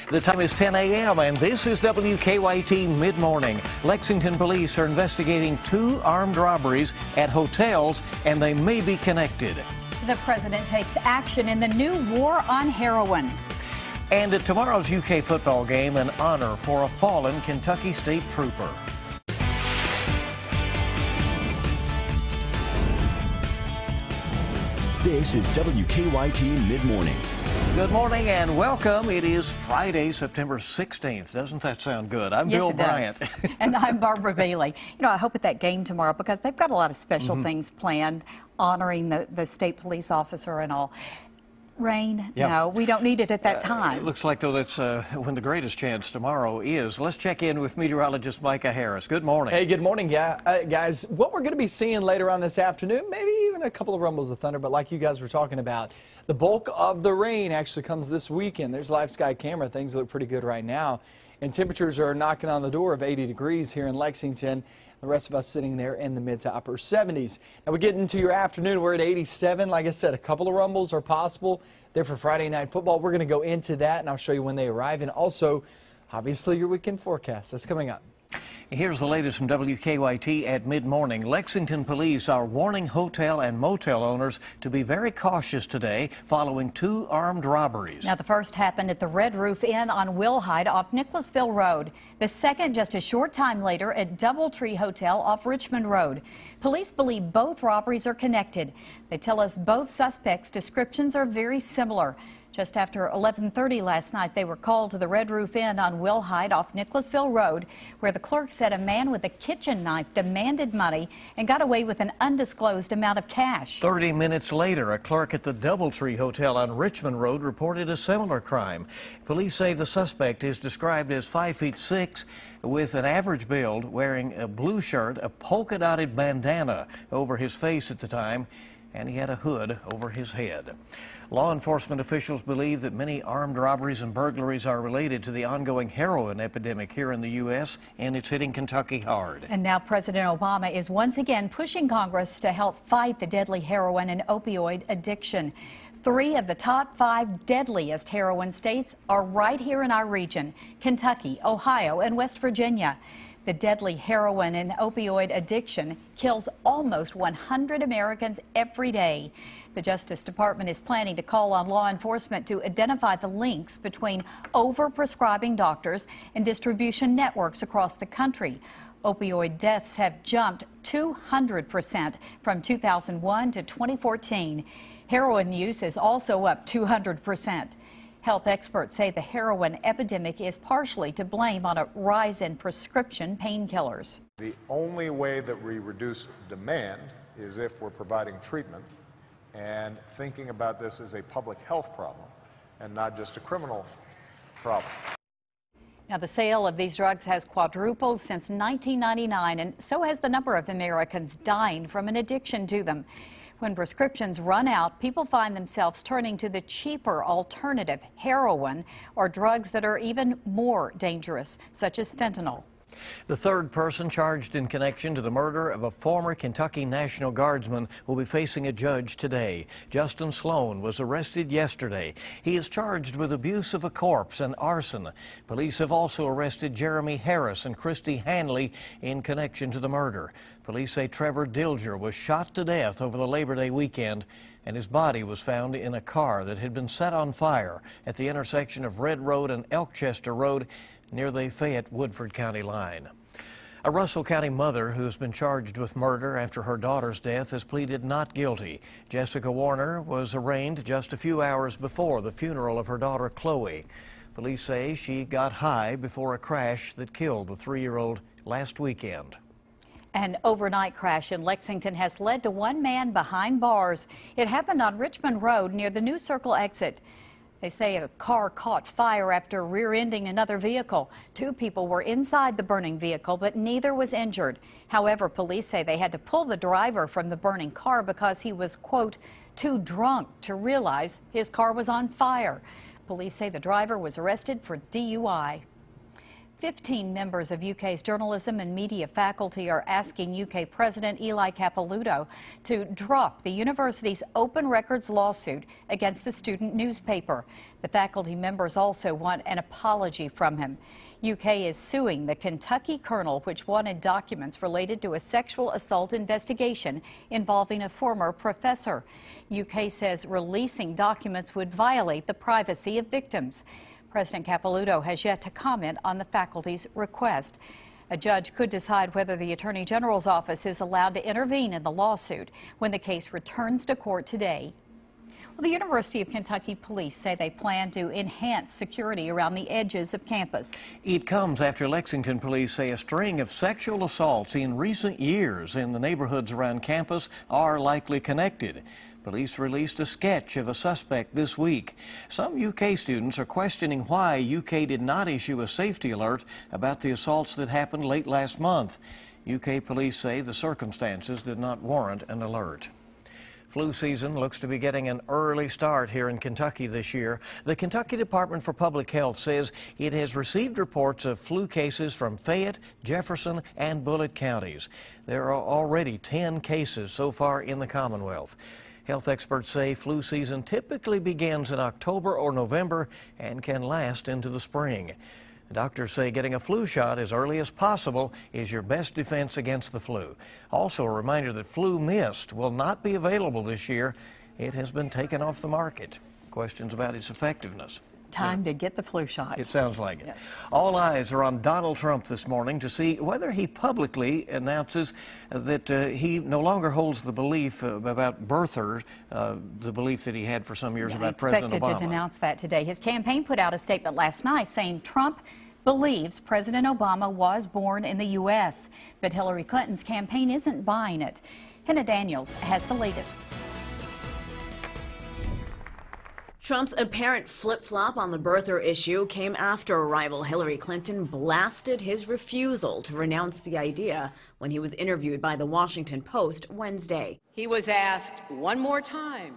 The time is 10 a.m. and this is WKYT Midmorning. Lexington police are investigating 2 armed robberies at hotels, and they may be connected. The president takes action in the new war on heroin. And at tomorrow's UK football game, an honor for a fallen Kentucky State Trooper. This is WKYT Midmorning. Good morning and welcome. It is Friday, September 16th. Doesn't that sound good? I'm Yes, Bill it does. Bryant. And I'm Barbara Bailey. You know, I hope at that game tomorrow, because they've got a lot of special things planned, honoring the state police officer and all. Rain? Yeah. No, we don't need it at that time. It looks like, though, that's when the greatest chance tomorrow is. Let's check in with meteorologist Micah Harris. Good morning. Hey, good morning, guys. What we're going to be seeing later on this afternoon, maybe even a couple of rumbles of thunder, but like you guys were talking about, the bulk of the rain actually comes this weekend. There's live sky camera. Things look pretty good right now. And temperatures are knocking on the door of 80 degrees here in Lexington. The rest of us sitting there in the mid to upper 70s. Now we get into your afternoon. We're at 87. Like I said, a couple of rumbles are possible there for Friday night football. We're going to go into that, and I'll show you when they arrive. And also, obviously, your weekend forecast. That's coming up. Here's the latest from WKYT at mid-morning. Lexington police are warning hotel and motel owners to be very cautious today following 2 armed robberies. Now, the first happened at the Red Roof Inn on Wilhite off Nicholasville Road. The second just a short time later at Doubletree Hotel off Richmond Road. Police believe both robberies are connected. They tell us both suspects' descriptions are very similar. Just after 11:30 last night, they were called to the Red Roof Inn on Wilhite off Nicholasville Road, where the clerk said a man with a kitchen knife demanded money and got away with an undisclosed amount of cash. 30 minutes later, a clerk at the Doubletree Hotel on Richmond Road reported a similar crime. Police say the suspect is described as 5'6" with an average build, wearing a blue shirt, a polka-dotted bandana over his face at the time, and he had a hood over his head. Law enforcement officials believe that many armed robberies and burglaries are related to the ongoing heroin epidemic here in the U.S., and it's hitting Kentucky hard. And now President Obama is once again pushing Congress to help fight the deadly heroin and opioid addiction. 3 of the top 5 deadliest heroin states are right here in our region: Kentucky, Ohio, and West Virginia. The deadly heroin and opioid addiction kills almost 100 Americans every day. The Justice Department is planning to call on law enforcement to identify the links between overprescribing doctors and distribution networks across the country. Opioid deaths have jumped 200% from 2001 to 2014. Heroin use is also up 200%. Health experts say the heroin epidemic is partially to blame on a rise in prescription painkillers. The only way that we reduce demand is if we're providing treatment and thinking about this as a public health problem and not just a criminal problem. Now, the sale of these drugs has quadrupled since 1999, and so has the number of Americans dying from an addiction to them. When prescriptions run out, people find themselves turning to the cheaper alternative, heroin, or drugs that are even more dangerous, such as fentanyl. The 3rd person charged in connection to the murder of a former Kentucky National Guardsman will be facing a judge today. Justin Sloan was arrested yesterday. He is charged with abuse of a corpse and arson. Police have also arrested Jeremy Harris and Christy Hanley in connection to the murder. Police say Trevor Dilger was shot to death over the Labor Day weekend, and his body was found in a car that had been set on fire at the intersection of Red Road and Elkchester Road near the Fayette-Woodford County line. A Russell County mother who has been charged with murder after her daughter's death has pleaded not guilty. Jessica Warner was arraigned just a few hours before the funeral of her daughter Chloe. Police say she got high before a crash that killed the 3-year-old last weekend. An overnight crash in Lexington has led to 1 man behind bars. It happened on Richmond Road near the New Circle exit. They say a car caught fire after rear-ending another vehicle. 2 people were inside the burning vehicle, but neither was injured. However, police say they had to pull the driver from the burning car because he was, quote, too drunk to realize his car was on fire. Police say the driver was arrested for DUI. 15 members of UK's journalism and media faculty are asking UK President Eli Capilouto to drop the university's open records lawsuit against the student newspaper. The faculty members also want an apology from him. UK is suing the Kentucky Colonel, which wanted documents related to a sexual assault investigation involving a former professor. UK says releasing documents would violate the privacy of victims. President Capilouto has yet to comment on the faculty's request. A judge could decide whether the Attorney General's office is allowed to intervene in the lawsuit when the case returns to court today. Well, the University of Kentucky police say they plan to enhance security around the edges of campus. It comes after Lexington police say a string of sexual assaults in recent years in the neighborhoods around campus are likely connected. Police released a sketch of a suspect this week. Some UK students are questioning why UK did not issue a safety alert about the assaults that happened late last month. UK police say the circumstances did not warrant an alert. Flu season looks to be getting an early start here in Kentucky this year. The Kentucky Department for Public Health says it has received reports of flu cases from Fayette, Jefferson, and Bullitt counties. There are already 10 cases so far in the Commonwealth. Health experts say flu season typically begins in October or November and can last into the spring. Doctors say getting a flu shot as early as possible is your best defense against the flu. Also, a reminder that flu mist will not be available this year. It has been taken off the market. Questions about its effectiveness. Time to get the flu shot. It sounds like it. Yes. All eyes are on Donald Trump this morning to see whether he publicly announces that he no longer holds the belief about birthers, the belief that he had for some years about President Obama. Expected to denounce that today. His campaign put out a statement last night saying Trump believes President Obama was born in the U.S., but Hillary Clinton's campaign isn't buying it. Hannah Daniels has the latest. Trump's apparent flip-flop on the birther issue came after rival Hillary Clinton blasted his refusal to renounce the idea when he was interviewed by the Washington Post Wednesday. He was asked one more time,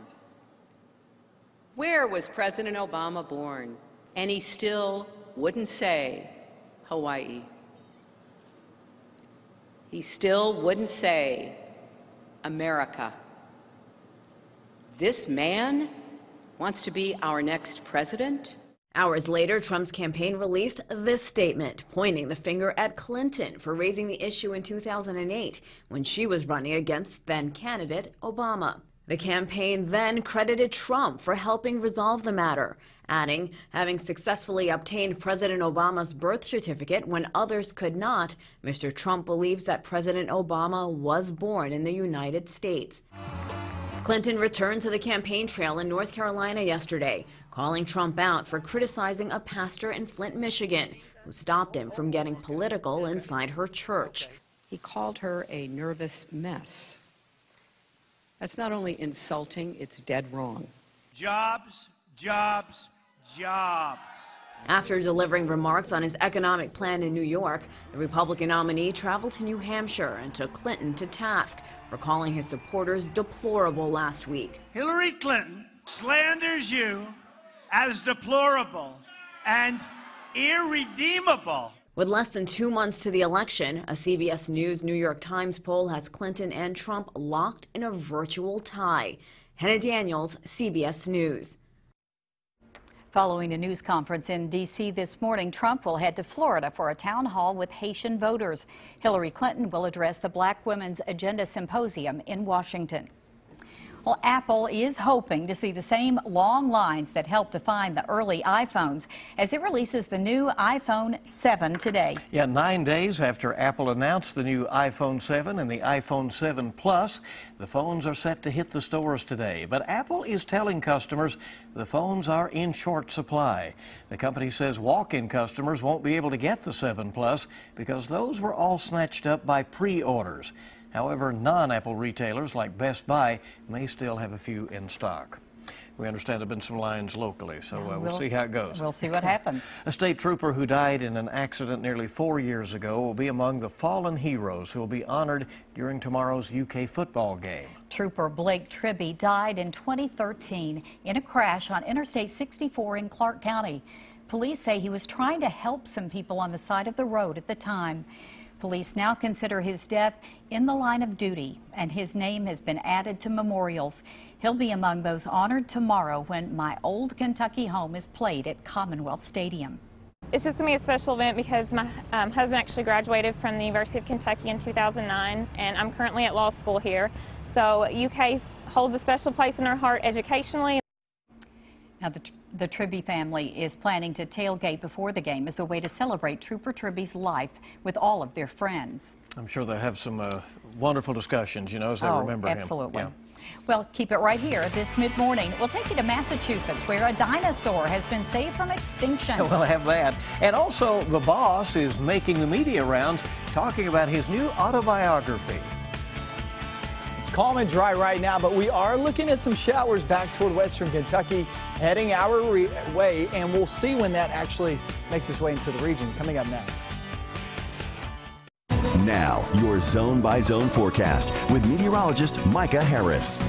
where was President Obama born? And he still wouldn't say Hawaii. He still wouldn't say America. This man wants to be our next president? Hours later, Trump's campaign released this statement, pointing the finger at Clinton for raising the issue in 2008 when she was running against then-candidate Obama. The campaign then credited Trump for helping resolve the matter, adding, having successfully obtained President Obama's birth certificate when others could not, Mr. Trump believes that President Obama was born in the United States. Clinton returned to the campaign trail in North Carolina yesterday, calling Trump out for criticizing a pastor in Flint, Michigan, who stopped him from getting political inside her church. He called her a nervous mess. That's not only insulting, it's dead wrong. Jobs, jobs, jobs. After delivering remarks on his economic plan in New York, the Republican nominee traveled to New Hampshire and took Clinton to task for calling his supporters deplorable last week. Hillary Clinton slanders you as deplorable and irredeemable. With less than 2 months to the election, a CBS News New York Times poll has Clinton and Trump locked in a virtual tie. Hannah Daniels, CBS News. Following a news conference in D.C. this morning, Trump will head to Florida for a town hall with Haitian voters. Hillary Clinton will address the Black Women's Agenda Symposium in Washington. Well, Apple is hoping to see the same long lines that helped define the early iPhones as it releases the new iPhone 7 today. Yeah, 9 days after Apple announced the new iPhone 7 and the iPhone 7 Plus, the phones are set to hit the stores today. But Apple is telling customers the phones are in short supply. The company says walk-in customers won't be able to get the 7 Plus because those were all snatched up by pre-orders. However, non-Apple retailers like Best Buy may still have a few in stock. We understand there have been some lines locally, so we'll see how it goes. We'll see what happens. A state trooper who died in an accident nearly 4 years ago will be among the fallen heroes who will be honored during tomorrow's UK football game. Trooper Blake Tribby died in 2013 in a crash on Interstate 64 in Clark County. Police say he was trying to help some people on the side of the road at the time. Police now consider his death in the line of duty, and his name has been added to memorials. He'll be among those honored tomorrow when My Old Kentucky Home is played at Commonwealth Stadium. It's just going to be a special event because my husband actually graduated from the University of Kentucky in 2009, and I'm currently at law school here. So UK holds a special place in our heart educationally. Now, the Tribby family is planning to tailgate before the game as a way to celebrate Trooper Tribby's life with all of their friends. I'm sure they'll have some wonderful discussions, you know, as they remember him. Absolutely. Yeah. Well, keep it right here this mid-morning. We'll take you to Massachusetts, where a dinosaur has been saved from extinction. We'll have that. And also, the boss is making the media rounds talking about his new autobiography. It's calm and dry right now, but we are looking at some showers back toward western Kentucky, heading our way, and we'll see when that actually makes its way into the region. Coming up next. Now, your zone-by-zone forecast with meteorologist Micah Harris.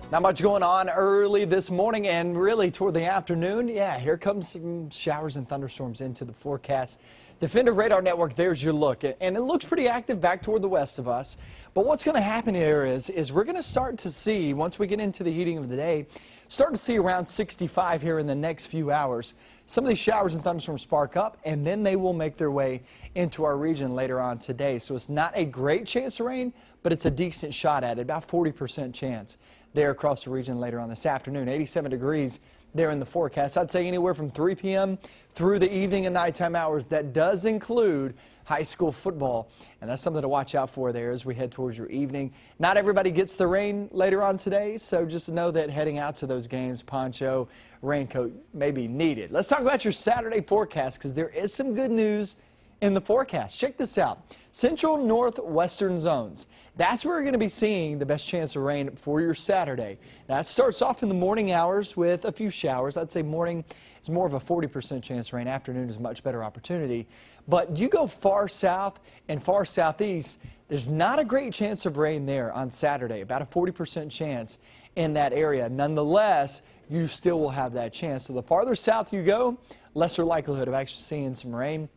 Not much going on early this morning and really toward the afternoon. Yeah, here comes some showers and thunderstorms into the forecast. Defender Radar Network, there's your look. And it looks pretty active back toward the west of us. But what's going to happen here is we're going to start to see, once we get into the heating of the day, start to see around 65 here in the next few hours. Some of these showers and thunderstorms spark up, and then they will make their way into our region later on today. So it's not a great chance of rain, but it's a decent shot at it, about 40% chance there across the region later on this afternoon. 87 degrees there in the forecast. I'd say anywhere from 3 p.m. through the evening and nighttime hours. That does include high school football, and that's something to watch out for there as we head towards your evening. Not everybody gets the rain later on today, so just know that heading out to those games, poncho, raincoat may be needed. Let's talk about your Saturday forecast because there is some good news in the forecast. Check this out. Central northwestern zones. That's where we're going to be seeing the best chance of rain for your Saturday. Now, it starts off in the morning hours with a few showers. I'd say morning is more of a 40% chance of rain. Afternoon is a much better opportunity. But you go far south and far southeast, there's not a great chance of rain there on Saturday. About a 40% chance in that area. Nonetheless, you still will have that chance. So the farther south you go, lesser likelihood of actually seeing some rain.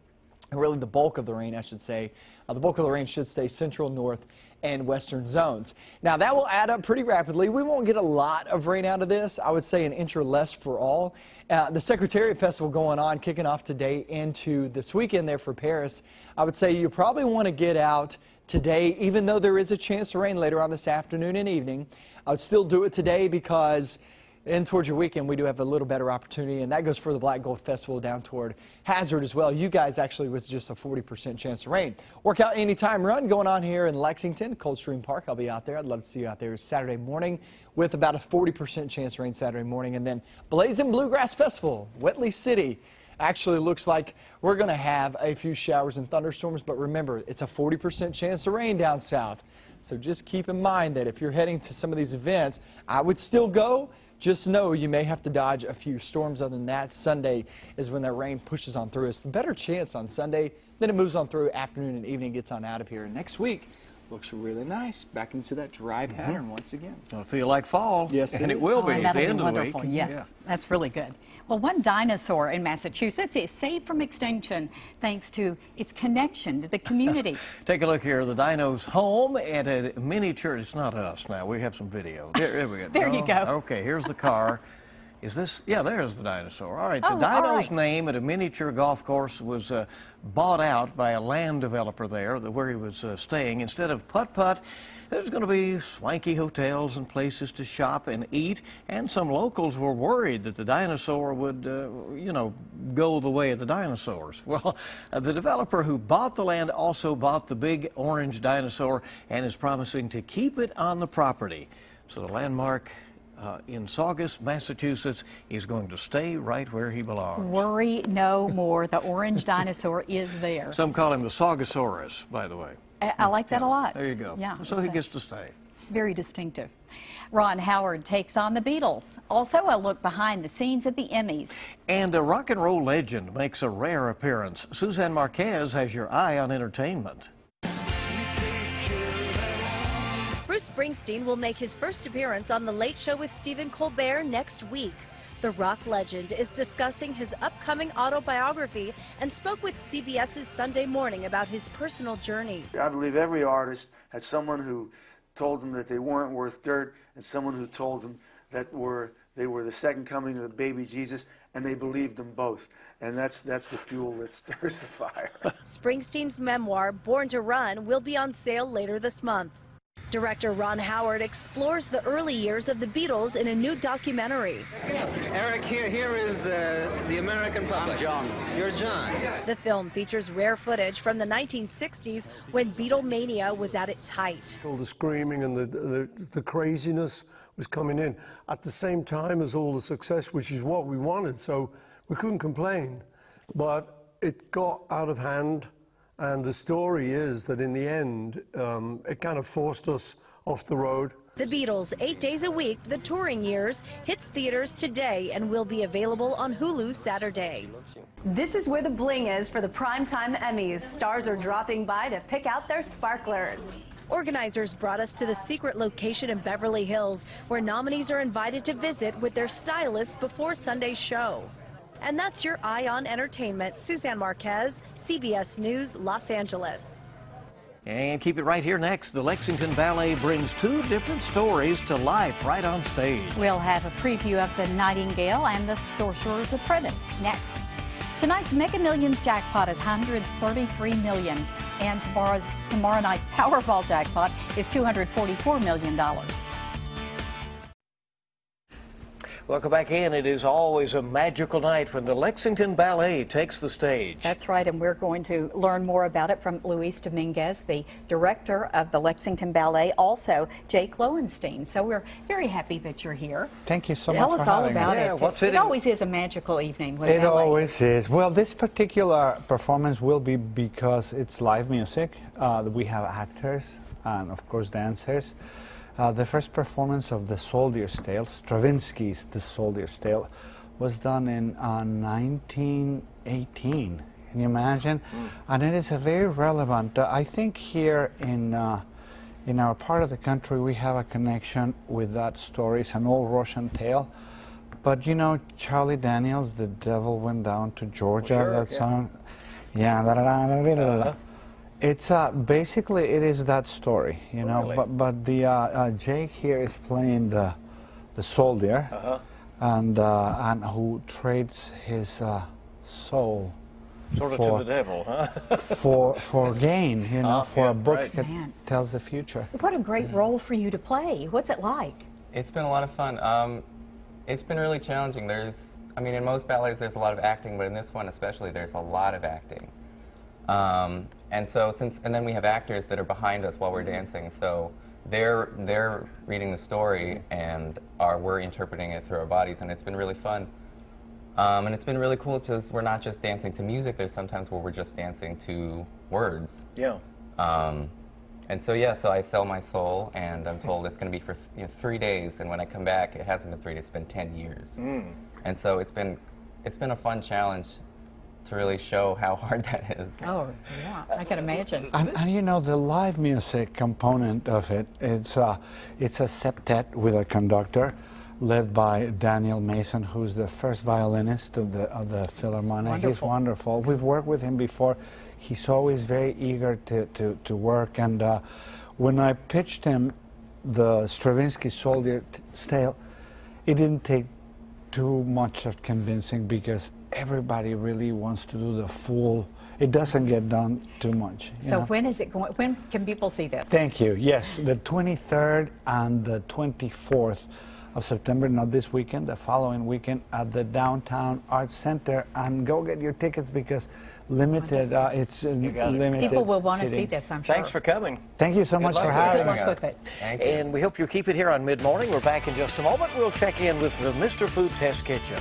Really the bulk of the rain, I should say. The bulk of the rain should stay central, north, and western zones. Now, that will add up pretty rapidly. We won't get a lot of rain out of this. I would say an inch or less for all. The Secretariat Festival going on, kicking off today into this weekend there for Paris. I would say you probably want to get out today, even though there is a chance of rain later on this afternoon and evening. I would still do it today because in towards your weekend, we do have a little better opportunity, and that goes for the Black Gold Festival down toward Hazard as well. You guys actually was just a 40% chance of rain. Workout Anytime Run going on here in Lexington, Coldstream Park. I'll be out there. I'd love to see you out there Saturday morning with about a 40% chance of rain Saturday morning. And then Blazing Bluegrass Festival, Whitley City. Actually looks like we're going to have a few showers and thunderstorms, but remember, it's a 40% chance of rain down south. So just keep in mind that if you're heading to some of these events, I would still go. Just know you may have to dodge a few storms. Other than that, Sunday is when that rain pushes on through. It's the better chance on Sunday. Then it moves on through afternoon and evening, gets on out of here. Next week looks really nice. Back into that dry pattern once again. It'll feel like fall. Yes, and it will be at the end of the week. Yes, yeah. That's really good. Well, one dinosaur in Massachusetts is saved from extinction thanks to its connection to the community. Take a look here. The dino's home at a miniature. It's not us now. We have some video. There we go. There you go. Okay, here's the car. Is this? Yeah, there's the dinosaur. All right, the dino's name at a miniature golf course was bought out by a land developer there where he was staying. Instead of putt-putt, there's going to be swanky hotels and places to shop and eat, and some locals were worried that the dinosaur would, you know, go the way of the dinosaurs. Well, the developer who bought the land also bought the big orange dinosaur and is promising to keep it on the property. So the landmark in Saugus, Massachusetts, is going to stay right where he belongs. Worry no more. The orange dinosaur is there. Some call him the Saugosaurus, by the way. I like that a lot. There you go. Yeah, so he gets to stay. Very distinctive. Ron Howard takes on the Beatles. Also a look behind the scenes at the Emmys. And a rock and roll legend makes a rare appearance. Suzanne Marquez has your eye on entertainment. Bruce Springsteen will make his first appearance on The Late Show with Stephen Colbert next week. The rock legend is discussing his upcoming autobiography and spoke with CBS's Sunday Morning about his personal journey. I believe every artist had someone who told them that they weren't worth dirt and someone who told them that they were the second coming of the baby Jesus, and they believed them both. And that's the fuel that stirs the fire. Springsteen's memoir, Born to Run, will be on sale later this month. Director Ron Howard explores the early years of the Beatles in a new documentary. Eric, here is the American public. I'm John. You're John. The film features rare footage from the 1960s when Beatlemania was at its height. All the screaming and the craziness was coming in at the same time as all the success, which is what we wanted, so we couldn't complain. But it got out of hand. And the story is that in the end, it kind of forced us off the road. The Beatles, 8 days a week, the touring years, hits theaters today and will be available on Hulu Saturday. This is where the bling is for the Primetime Emmys. Stars are dropping by to pick out their sparklers. Organizers brought us to the secret location in Beverly Hills, where nominees are invited to visit with their stylists before Sunday's show. And that's your Eye on Entertainment. Suzanne Marquez, CBS News, Los Angeles. And keep it right here next. The Lexington Ballet brings two different stories to life right on stage. We'll have a preview of The Nightingale and The Sorcerer's Apprentice next. Tonight's Mega Millions jackpot is $133 million, and tomorrow night's Powerball jackpot is $244 million. Welcome back in. It is always a magical night when the Lexington Ballet takes the stage. That's right, and we're going to learn more about it from Luis Dominguez, the director of the Lexington Ballet, also Jake Lowenstein. So we're very happy that you're here. Thank you so much Tell us all about Yeah, it. what's It always is a magical evening with It ballet. always is. Well, this particular performance will be because it's live music. We have actors and, of course, dancers. The first performance of The Soldier's Tale, Stravinsky's The Soldier's Tale, was done in 1918. Can you imagine? And it is a very relevant. I think here in our part of the country we have a connection with that story. It's an old Russian tale. But you know, Charlie Daniels, The Devil Went Down to Georgia, that song. Yeah. It's basically it is that story, you know. Really? But the Jake here is playing the soldier, and who trades his soul Sort of to the devil, huh? for gain, you know, for a book right. that tells the future. What a great role for you to play. What's it like? It's been a lot of fun. It's been really challenging. I mean, in most ballets there's a lot of acting, but in this one especially there's a lot of acting. And then we have actors that are behind us while we're dancing, so they're reading the story and we're interpreting it through our bodies, and it's been really fun. And it's been really cool because we're not just dancing to music. There's sometimes where we're just dancing to words. Yeah. And so yeah, so I sell my soul, and I'm told it's going to be for 3 days, and when I come back, it hasn't been 3 days. It's been 10 years. And so it's been a fun challenge to really show how hard that is. Oh, yeah, I can imagine. And you know, the live music component of it, it's a septet with a conductor led by Daniel Mason, who's the first violinist of the Philharmonic. He's wonderful. We've worked with him before. He's always very eager to work, and when I pitched him the Stravinsky Soldier's Tale, it didn't take too much of convincing because everybody really wants to do the full. It doesn't get done too much. So when is it going? When can people see this? Thank you. Yes, the 23rd and the 24th of September, not this weekend, the following weekend at the Downtown Arts Center. And go get your tickets because limited. It's limited. People will want to seating. see this, I'm sure. Thanks for coming. Thank you so much for having us. With it. And we hope you'll keep it here on Mid-Morning. We're back in just a moment. We'll check in with the Mr. Food Test Kitchen.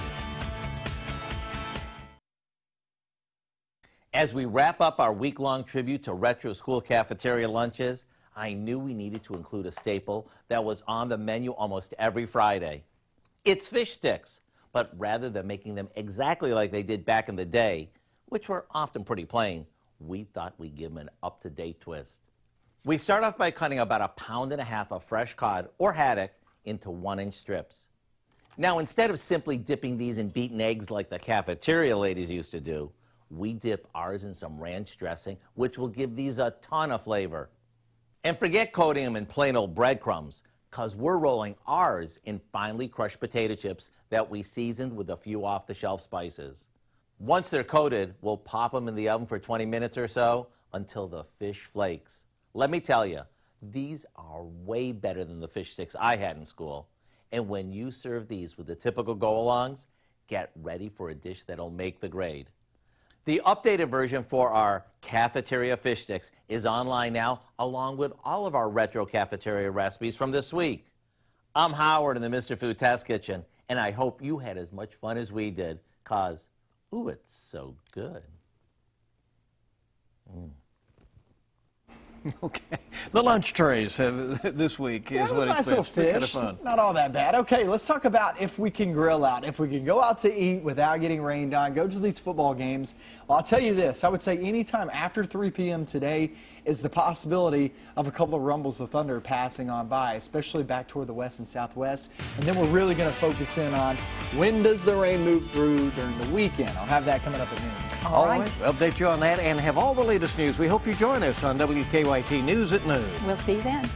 As we wrap up our week-long tribute to retro school cafeteria lunches, I knew we needed to include a staple that was on the menu almost every Friday. It's fish sticks, but rather than making them exactly like they did back in the day, which were often pretty plain, we thought we'd give them an up-to-date twist. We start off by cutting about 1.5 pounds of fresh cod or haddock into 1-inch strips. Now, instead of simply dipping these in beaten eggs like the cafeteria ladies used to do, we dip ours in some ranch dressing, which will give these a ton of flavor. And forget coating them in plain old breadcrumbs, because we're rolling ours in finely crushed potato chips that we seasoned with a few off-the-shelf spices. Once they're coated, we'll pop them in the oven for 20 minutes or so until the fish flakes. Let me tell you, these are way better than the fish sticks I had in school. And when you serve these with the typical go-alongs, get ready for a dish that'll make the grade. The updated version for our cafeteria fish sticks is online now, along with all of our retro cafeteria recipes from this week. I'm Howard in the Mr. Food Test Kitchen, and I hope you had as much fun as we did, 'cause, ooh, it's so good. Okay. The lunch trays this week is what nice it's little been. Kind of fish. fun. Not all that bad. Okay, let's talk about if we can grill out. If we can go out to eat without getting rained on, go to these football games. Well, I'll tell you this. I would say anytime after 3 p.m. today is the possibility of a couple of rumbles of thunder passing on by, especially back toward the west and southwest. And then we're really going to focus in on when does the rain move through during the weekend. I'll have that coming up at noon. All right. We'll update you on that and have all the latest news. We hope you join us on WKYT News at noon. We'll see you then.